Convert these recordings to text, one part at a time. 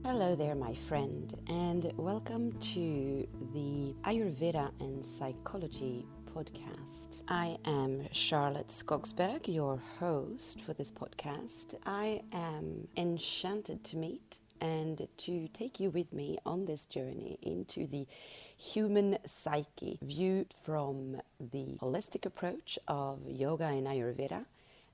Hello there, my friend, and welcome to the Ayurveda and Psychology podcast. I am Charlotte Skogsberg, your host for this podcast. I am enchanted to meet and to take you with me on this journey into the human psyche, viewed from the holistic approach of yoga and Ayurveda,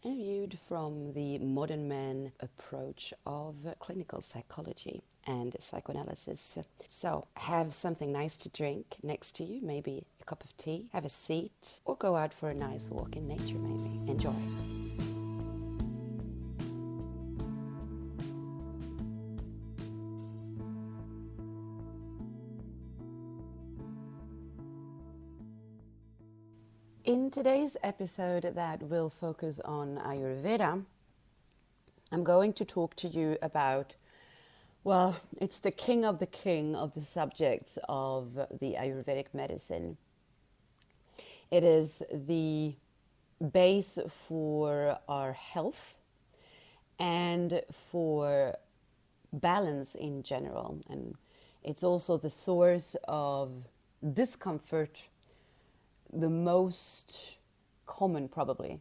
and viewed from the modern man approach of clinical psychology and psychoanalysis. So have something nice to drink next to you, maybe a cup of tea, have a seat, or go out for a nice walk in nature maybe. Enjoy. In today's episode that will focus on Ayurveda, I'm going to talk to you about, well, it's the king of the subjects of the Ayurvedic medicine. It is the base for our health and for balance in general. And it's also the source of discomfort, the most common probably.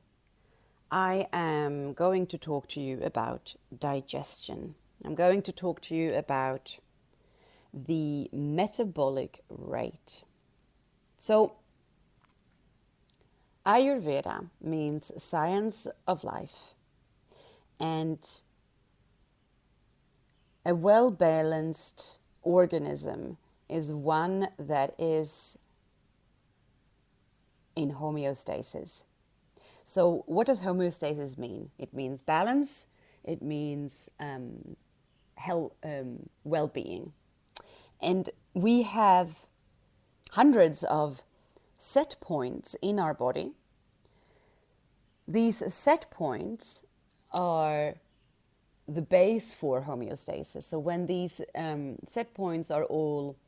I am going to talk to you about digestion. I'm going to talk to you about the metabolic rate. So, Ayurveda means science of life, and a well-balanced organism is one that is in homeostasis. So what does homeostasis mean? It means balance, it means health, well-being. And we have hundreds of set points in our body. These set points are the base for homeostasis. So when these set points are all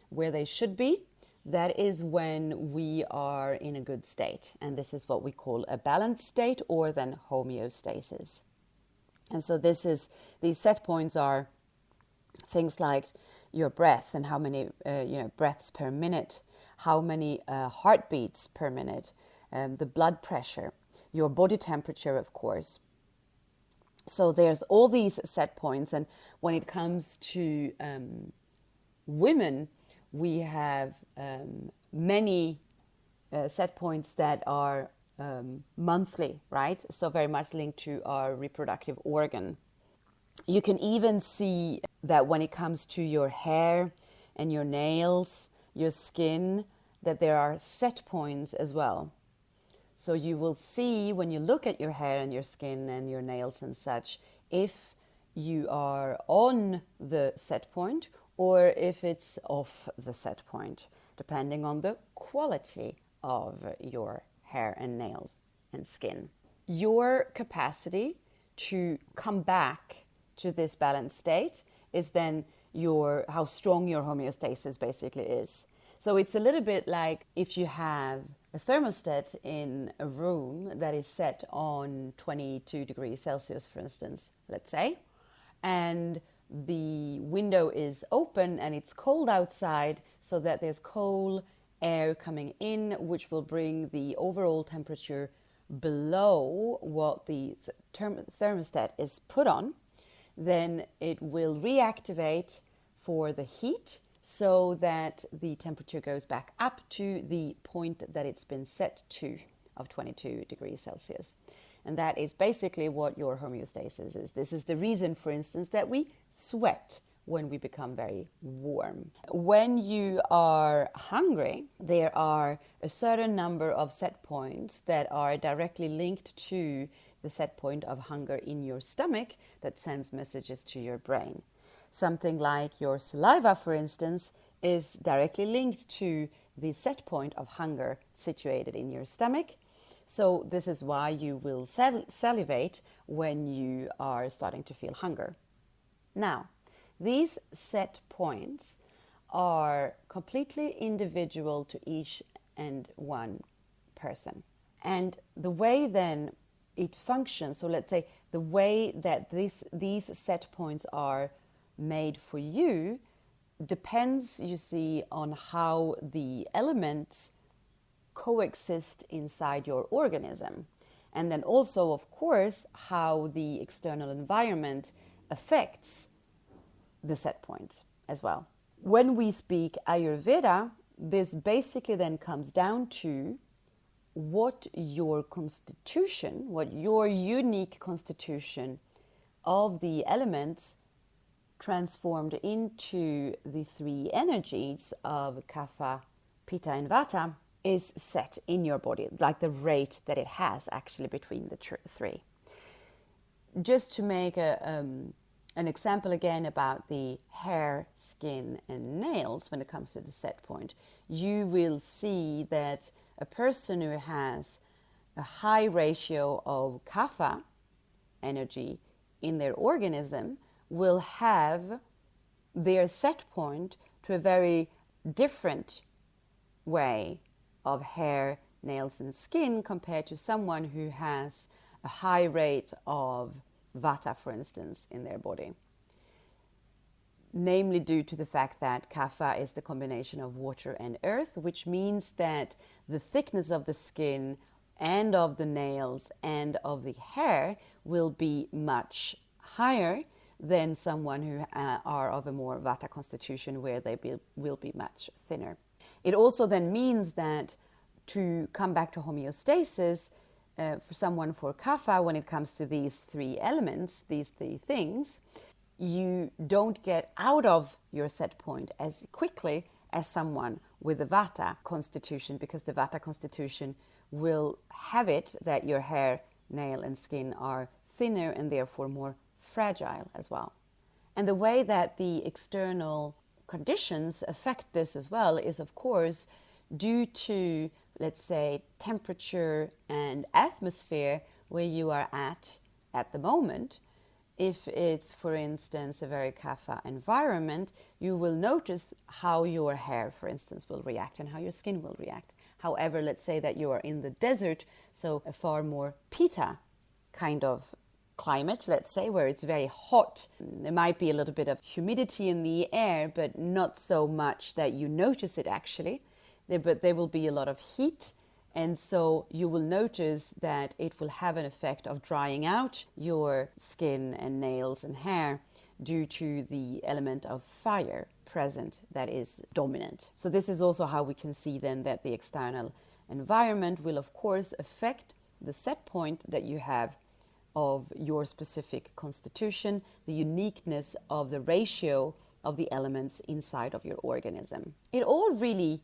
where they should be, that is when we are in a good state. And this is what we call a balanced state, or then homeostasis. And so these set points are things like your breath and how many breaths per minute, how many heartbeats per minute, the blood pressure, your body temperature, of course. So there's all these set points. And when it comes to women, we have many set points that are monthly, right? So very much linked to our reproductive organ. You can even see that when it comes to your hair and your nails, your skin, that there are set points as well. So you will see when you look at your hair and your skin and your nails and such, if you are on the set point or if it's off the set point, depending on the quality of your hair and nails and skin. Your capacity to come back to this balanced state is then how strong your homeostasis basically is. So it's a little bit like if you have a thermostat in a room that is set on 22 degrees Celsius, for instance, let's say, and the window is open and it's cold outside, so that there's cold air coming in, which will bring the overall temperature below what the thermostat is put on. Then it will reactivate for the heat so that the temperature goes back up to the point that it's been set to of 22 degrees Celsius. And that is basically what your homeostasis is. This is the reason, for instance, that we sweat when we become very warm. When you are hungry, there are a certain number of set points that are directly linked to the set point of hunger in your stomach that sends messages to your brain. Something like your saliva, for instance, is directly linked to the set point of hunger situated in your stomach. So this is why you will salivate when you are starting to feel hunger. Now, these set points are completely individual to each and one person. And the way then it functions, so let's say the way that these set points are made for you depends, you see, on how the elements coexist inside your organism. And then also, of course, how the external environment affects the set points as well. When we speak Ayurveda, this basically then comes down to what your constitution, what your unique constitution of the elements transformed into the three energies of Kapha, Pitta and Vata is set in your body, like the rate that it has actually between the three. Just to make an example again about the hair, skin and nails when it comes to the set point, you will see that a person who has a high ratio of Kapha energy in their organism will have their set point to a very different way of hair, nails and skin compared to someone who has a high rate of Vata, for instance, in their body. Namely due to the fact that Kapha is the combination of water and earth, which means that the thickness of the skin and of the nails and of the hair will be much higher than someone who are of a more Vata constitution, where they will be much thinner. It also then means that to come back to homeostasis, for someone for Kapha, when it comes to these three elements, these three things, you don't get out of your set point as quickly as someone with a Vata constitution, because the Vata constitution will have it that your hair, nail and skin are thinner and therefore more fragile as well. And the way that the external conditions affect this as well is, of course, due to, let's say, temperature and atmosphere where you are at the moment. If it's, for instance, a very Kapha environment, you will notice how your hair, for instance, will react and how your skin will react. However, let's say that you are in the desert, so a far more Pitta kind of climate, let's say, where it's very hot. There might be a little bit of humidity in the air, but not so much that you notice it actually. But there will be a lot of heat, and so you will notice that it will have an effect of drying out your skin and nails and hair due to the element of fire present that is dominant. So this is also how we can see then that the external environment will of course affect the set point that you have of your specific constitution, the uniqueness of the ratio of the elements inside of your organism. It all really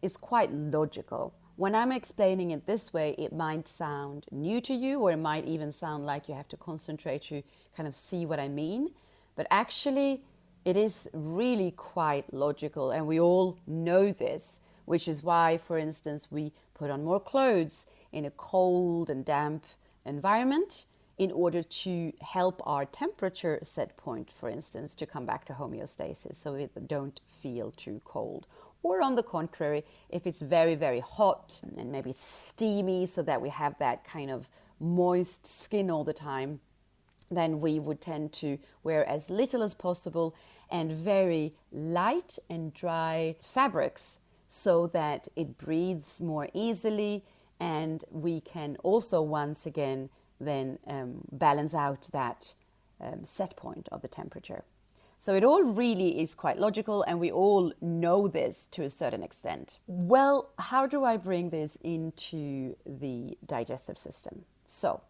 is quite logical. When I'm explaining it this way, it might sound new to you, or it might even sound like you have to concentrate to kind of see what I mean. But actually, it is really quite logical, and we all know this, which is why, for instance, we put on more clothes in a cold and damp environment in order to help our temperature set point, for instance, to come back to homeostasis so we don't feel too cold. Or on the contrary, if it's very, very hot and maybe steamy so that we have that kind of moist skin all the time, then we would tend to wear as little as possible and very light and dry fabrics so that it breathes more easily, and we can also once again then balance out that set point of the temperature. So it all really is quite logical, and we all know this to a certain extent. Well, how do I bring this into the digestive system? So,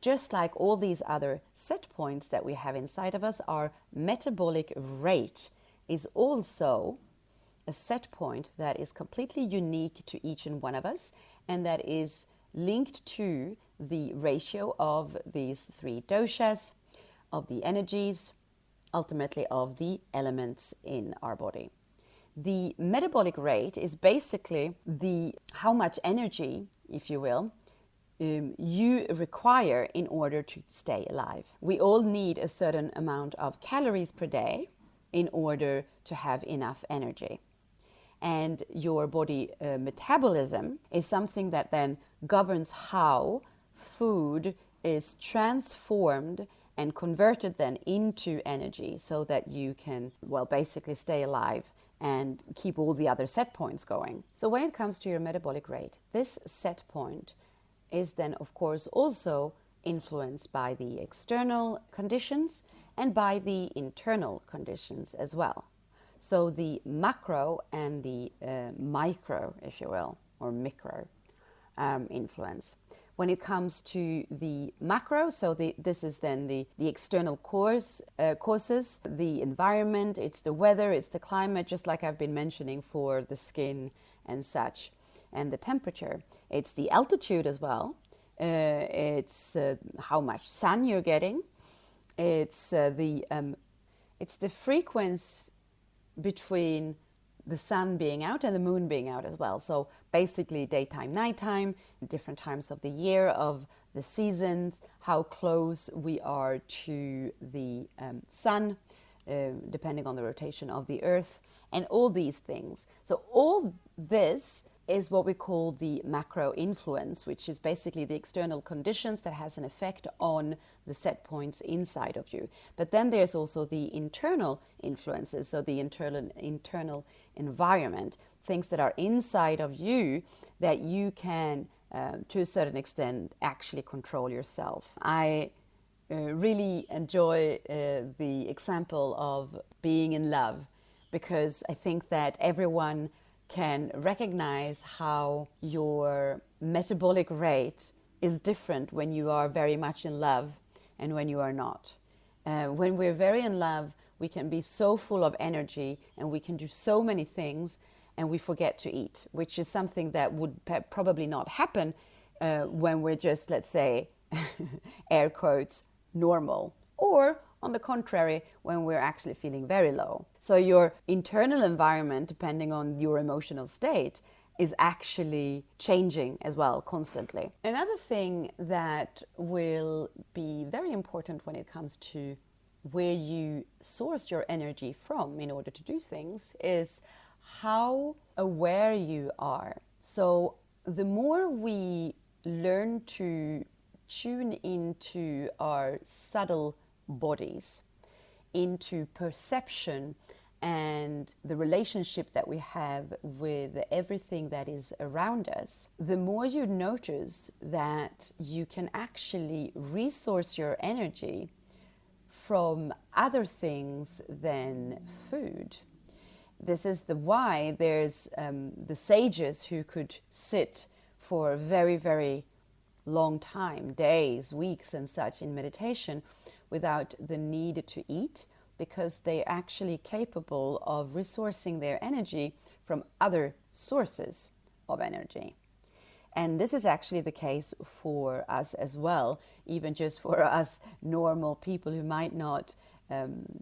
just like all these other set points that we have inside of us, our metabolic rate is also a set point that is completely unique to each and one of us, and that is linked to the ratio of these three doshas, of the energies, ultimately of the elements in our body. The metabolic rate is basically how much energy, if you will, you require in order to stay alive. We all need a certain amount of calories per day in order to have enough energy. And your body metabolism is something that then governs how food is transformed and convert it then into energy so that you can, well, basically stay alive and keep all the other set points going. So when it comes to your metabolic rate, this set point is then, of course, also influenced by the external conditions and by the internal conditions as well. So the macro and the micro, if you will, or micro influence. When it comes to the macro, so this is then the external causes, the environment, it's the weather, it's the climate, just like I've been mentioning for the skin and such, and the temperature. It's the altitude as well. It's how much sun you're getting. It's the frequency between the sun being out and the moon being out as well. So basically daytime, nighttime, different times of the year, of the seasons, how close we are to the sun, depending on the rotation of the earth, and all these things. So all this is what we call the macro influence, which is basically the external conditions that has an effect on the set points inside of you. But then there's also the internal influences, so the internal environment, things that are inside of you that you can, to a certain extent, actually control yourself. I really enjoy the example of being in love, because I think that everyone can recognize how your metabolic rate is different when you are very much in love and when you are not. When we're very in love, we can be so full of energy and we can do so many things, and we forget to eat, which is something that would probably not happen when we're just, let's say, air quotes, normal, or on the contrary, when we're actually feeling very low. So your internal environment, depending on your emotional state, is actually changing as well constantly. Another thing that will be very important when it comes to where you source your energy from in order to do things is how aware you are. So the more we learn to tune into our subtle bodies, into perception and the relationship that we have with everything that is around us, the more you notice that you can actually resource your energy from other things than food. This is why there's the sages who could sit for a very, very long time, days, weeks and such, in meditation without the need to eat, because they're actually capable of resourcing their energy from other sources of energy. And this is actually the case for us as well, even just for us normal people who might not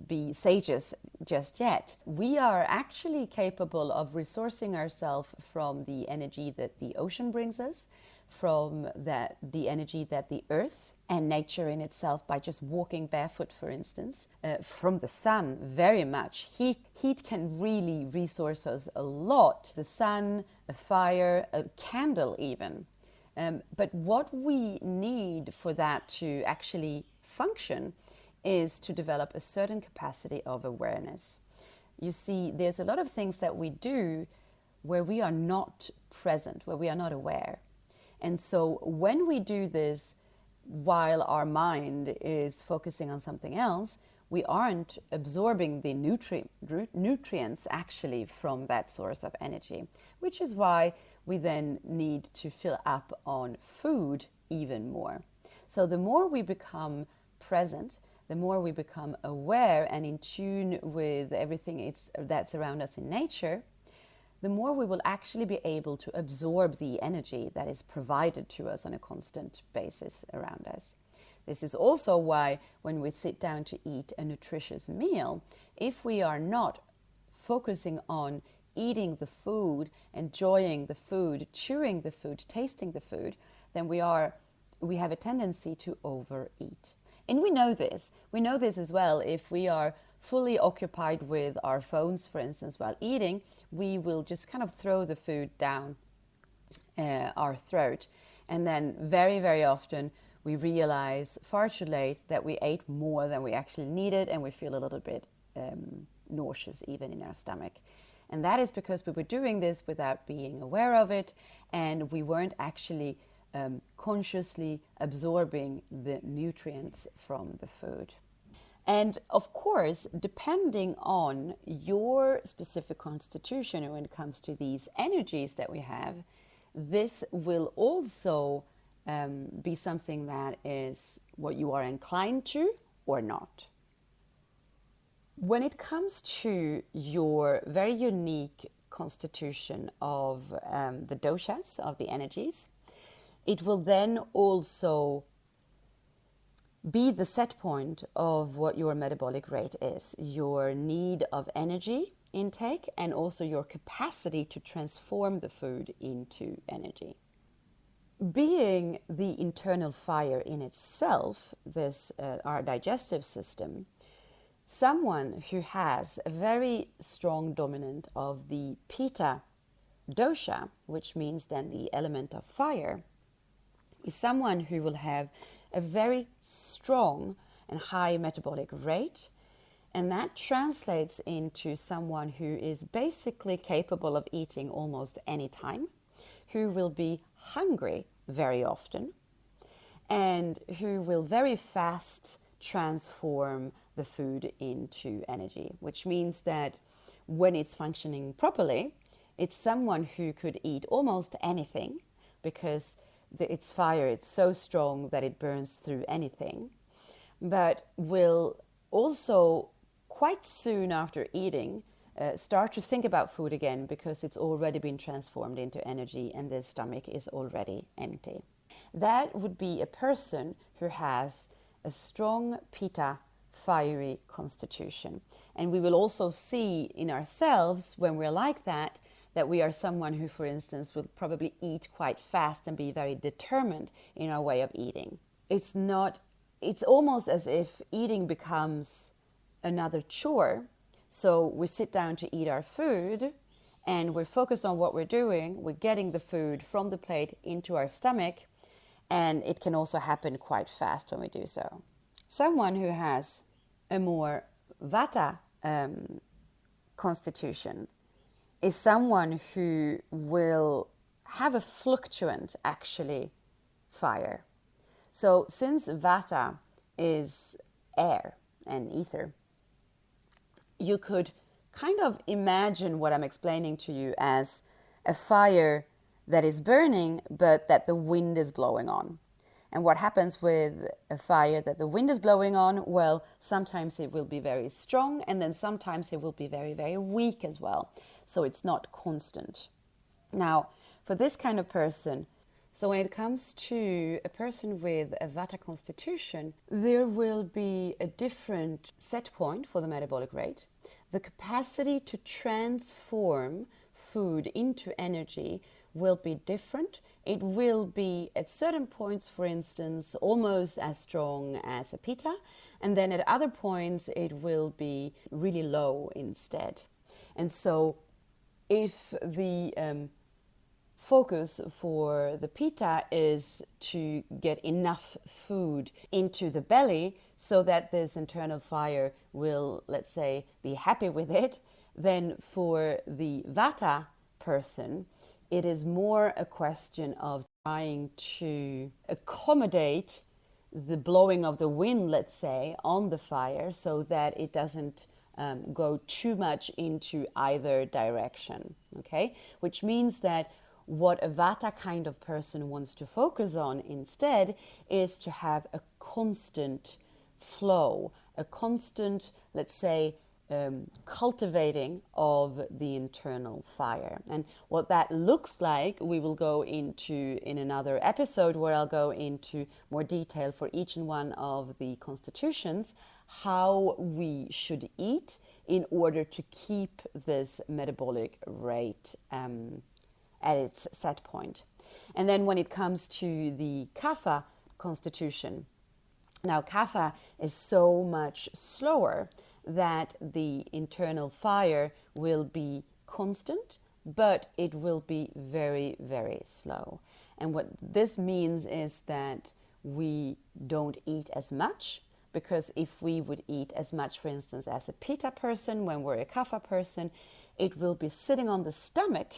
be sages just yet. We are actually capable of resourcing ourselves from the energy that the ocean brings us, from the energy that the earth and nature in itself, by just walking barefoot, for instance, from the sun very much. Heat can really resource us a lot. The sun, a fire, a candle even. But what we need for that to actually function is to develop a certain capacity of awareness. You see, there's a lot of things that we do where we are not present, where we are not aware. And so when we do this while our mind is focusing on something else, we aren't absorbing the nutrients actually from that source of energy, which is why we then need to fill up on food even more. So the more we become present, the more we become aware and in tune with everything that's around us in nature, the more we will actually be able to absorb the energy that is provided to us on a constant basis around us. This is also why when we sit down to eat a nutritious meal, if we are not focusing on eating the food, enjoying the food, chewing the food, tasting the food, then we have a tendency to overeat. And we know this. We know this as well. If we are fully occupied with our phones, for instance, while eating, we will just kind of throw the food down our throat. And then very, very often we realize far too late that we ate more than we actually needed, and we feel a little bit nauseous even in our stomach. And that is because we were doing this without being aware of it, and we weren't actually consciously absorbing the nutrients from the food. And of course, depending on your specific constitution when it comes to these energies that we have, this will also be something that is what you are inclined to or not. When it comes to your very unique constitution of the doshas, of the energies, it will then also be the set point of what your metabolic rate is, your need of energy intake, and also your capacity to transform the food into energy. Being the internal fire in itself, this our digestive system, someone who has a very strong dominant of the Pitta dosha, which means then the element of fire, is someone who will have a very strong and high metabolic rate, and that translates into someone who is basically capable of eating almost any time, who will be hungry very often, and who will very fast transform the food into energy, which means that when it's functioning properly, it's someone who could eat almost anything because its fire, it's so strong that it burns through anything, but will also quite soon after eating start to think about food again because it's already been transformed into energy and the stomach is already empty. That would be a person who has a strong Pitta, fiery constitution. And we will also see in ourselves when we're like that we are someone who, for instance, will probably eat quite fast and be very determined in our way of eating. It's almost as if eating becomes another chore. So we sit down to eat our food and we're focused on what we're doing. We're getting the food from the plate into our stomach, and it can also happen quite fast when we do so. Someone who has a more Vata constitution is someone who will have a fluctuant, actually, fire. So since Vata is air and ether, you could kind of imagine what I'm explaining to you as a fire that is burning, but that the wind is blowing on. And what happens with a fire that the wind is blowing on? Well, sometimes it will be very strong, and then sometimes it will be very, very weak as well. So it's not constant. Now, for this kind of person, so when it comes to a person with a Vata constitution, there will be a different set point for the metabolic rate. The capacity to transform food into energy will be different. It will be at certain points, for instance, almost as strong as a Pitta, and then at other points it will be really low instead. And so if the focus for the Pitta is to get enough food into the belly so that this internal fire will, let's say, be happy with it, then for the Vata person, it is more a question of trying to accommodate the blowing of the wind, let's say, on the fire so that it doesn't go too much into either direction, okay? Which means that what a Vata kind of person wants to focus on instead is to have a constant flow, a constant, let's say, cultivating of the internal fire. And what that looks like, we will go into in another episode where I'll go into more detail for each and one of the constitutions, how we should eat in order to keep this metabolic rate at its set point. And then when it comes to the Kapha constitution, now Kapha is so much slower that the internal fire will be constant, but it will be very, very slow. And what this means is that we don't eat as much, because if we would eat as much, for instance, as a Pitta person, when we're a Kapha person, it will be sitting on the stomach,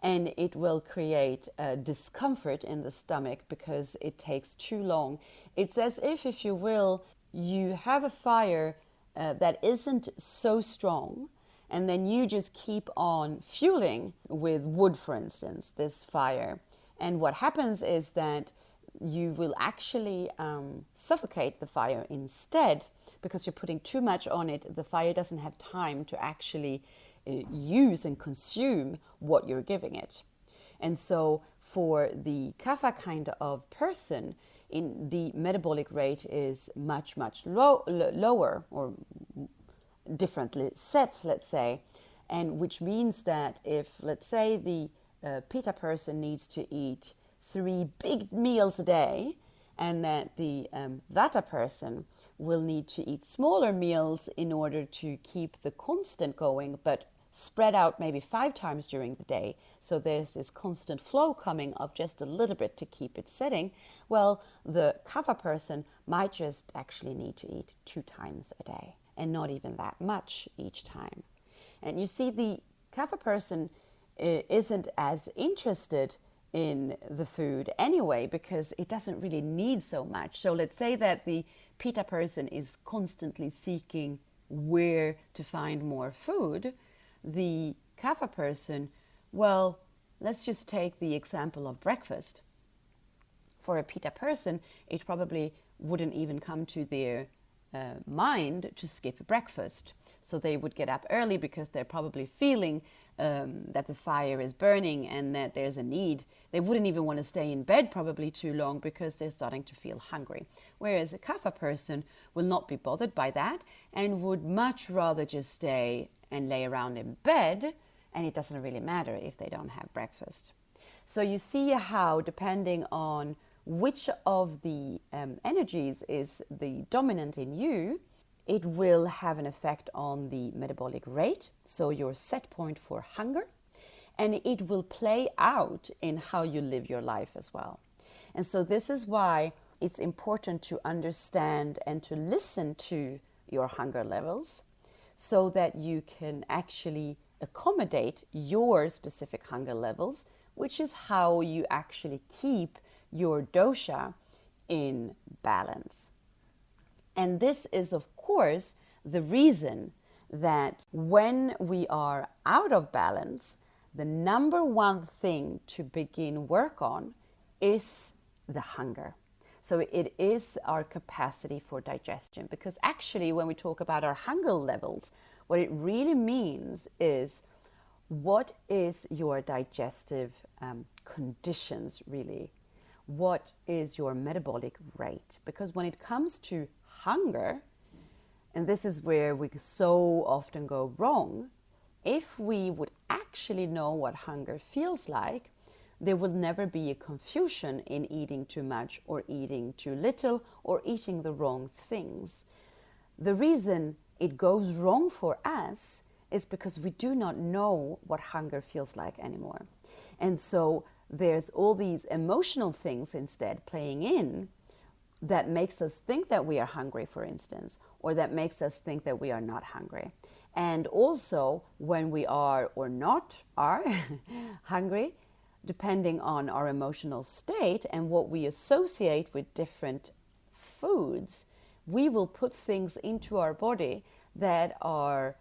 and it will create discomfort in the stomach because it takes too long. It's as if you will, you have a fire that isn't so strong, and then you just keep on fueling with wood, for instance, this fire. And what happens is that you will actually suffocate the fire instead, because you're putting too much on it. The fire doesn't have time to actually use and consume what you're giving it. And so for the Kapha kind of person, the metabolic rate is much lower, or differently set, let's say, and which means that if, let's say, the Pitta person needs to eat 3 big meals a day, and that the Vata person will need to eat smaller meals in order to keep the constant going, but spread out maybe 5 times during the day. So there's this constant flow coming of just a little bit to keep it setting. Well, the Kapha person might just actually need to eat 2 times a day, and not even that much each time. And you see, the Kapha person isn't as interested in the food anyway, because it doesn't really need so much. So let's say that the Pitta person is constantly seeking where to find more food. The Kapha person, well, let's just take the example of breakfast. For a Pitta person, it probably wouldn't even come to their mind to skip breakfast. So they would get up early because they're probably feeling that the fire is burning and that there's a need. They wouldn't even want to stay in bed probably too long because they're starting to feel hungry. Whereas a Kapha person will not be bothered by that and would much rather just stay and lay around in bed, and it doesn't really matter if they don't have breakfast. So you see how, depending on which of the energies is the dominant in you, it will have an effect on the metabolic rate, so your set point for hunger, and it will play out in how you live your life as well. And so this is why it's important to understand and to listen to your hunger levels, so that you can actually accommodate your specific hunger levels, which is how you actually keep your dosha in balance. And this is, of course, the reason that when we are out of balance, the number one thing to begin work on is the hunger. So it is our capacity for digestion, because actually when we talk about our hunger levels, what it really means is what is your digestive conditions really? What is your metabolic rate? Because when it comes to hunger, and this is where we so often go wrong, if we would actually know what hunger feels like, there will never be a confusion in eating too much or eating too little or eating the wrong things. The reason it goes wrong for us is because we do not know what hunger feels like anymore. And so there's all these emotional things instead playing in that makes us think that we are hungry, for instance, or that makes us think that we are not hungry. And also when we are or not are hungry, depending on our emotional state and what we associate with different foods, we will put things into our body that are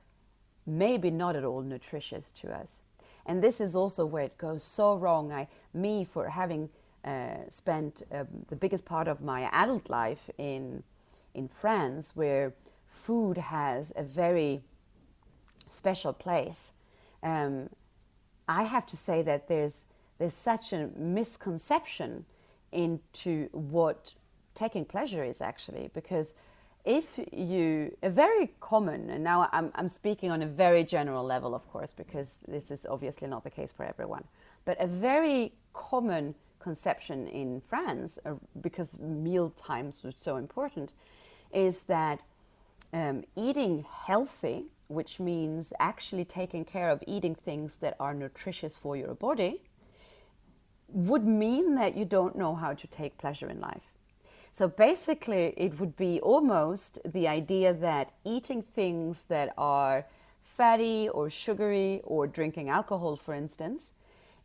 maybe not at all nutritious to us. And this is also where it goes so wrong. Me, for having spent the biggest part of my adult life in France, where food has a very special place, I have to say that there's such a misconception into what taking pleasure is actually, because if you, a very common, and now I'm speaking on a very general level, of course, because this is obviously not the case for everyone, but a very common conception in France, because meal times were so important, is that eating healthy, which means actually taking care of eating things that are nutritious for your body, would mean that you don't know how to take pleasure in life. So basically, it would be almost the idea that eating things that are fatty or sugary or drinking alcohol, for instance,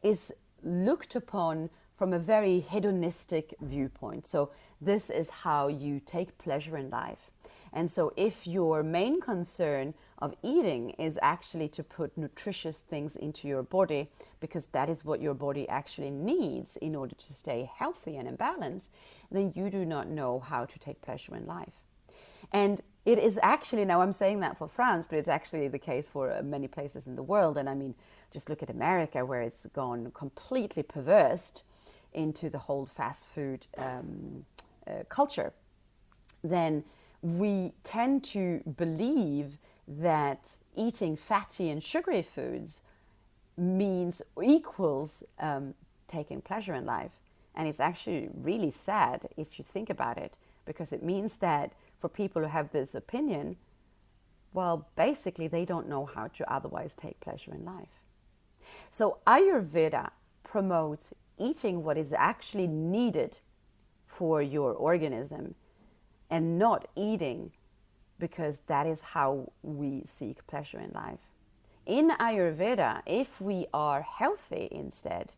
is looked upon from a very hedonistic viewpoint. So this is how you take pleasure in life. And so if your main concern of eating is actually to put nutritious things into your body, because that is what your body actually needs in order to stay healthy and in balance, then you do not know how to take pleasure in life. And it is actually, now I'm saying that for France, but it's actually the case for many places in the world. And I mean, just look at America, where it's gone completely perverse into the whole fast food culture. Then we tend to believe that eating fatty and sugary foods means or equals taking pleasure in life. And it's actually really sad if you think about it, because it means that for people who have this opinion, well, basically they don't know how to otherwise take pleasure in life. So Ayurveda promotes eating what is actually needed for your organism, and not eating because that is how we seek pleasure in life. In Ayurveda, if we are healthy instead,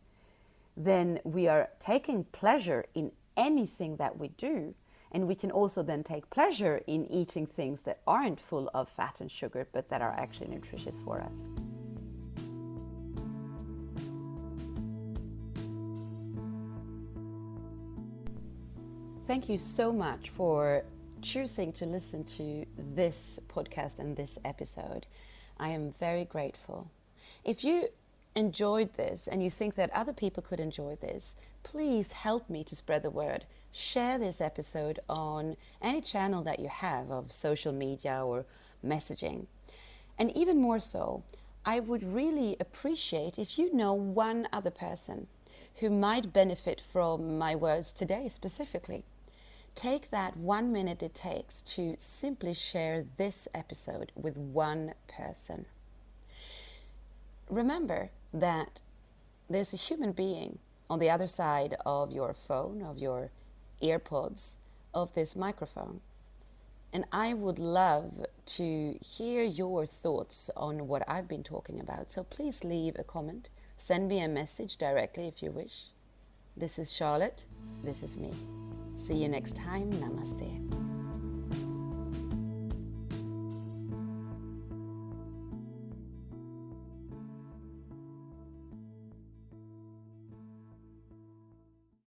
then we are taking pleasure in anything that we do. And we can also then take pleasure in eating things that aren't full of fat and sugar, but that are actually nutritious for us. Thank you so much for choosing to listen to this podcast and this episode. I am very grateful. If you enjoyed this and you think that other people could enjoy this, please help me to spread the word. Share this episode on any channel that you have of social media or messaging. And even more so, I would really appreciate if you know one other person who might benefit from my words today specifically. Take that 1 minute it takes to simply share this episode with one person. Remember that there's a human being on the other side of your phone, of your earpods, of this microphone. And I would love to hear your thoughts on what I've been talking about. So please leave a comment. Send me a message directly if you wish. This is Charlotte. This is me. See you next time. Namaste.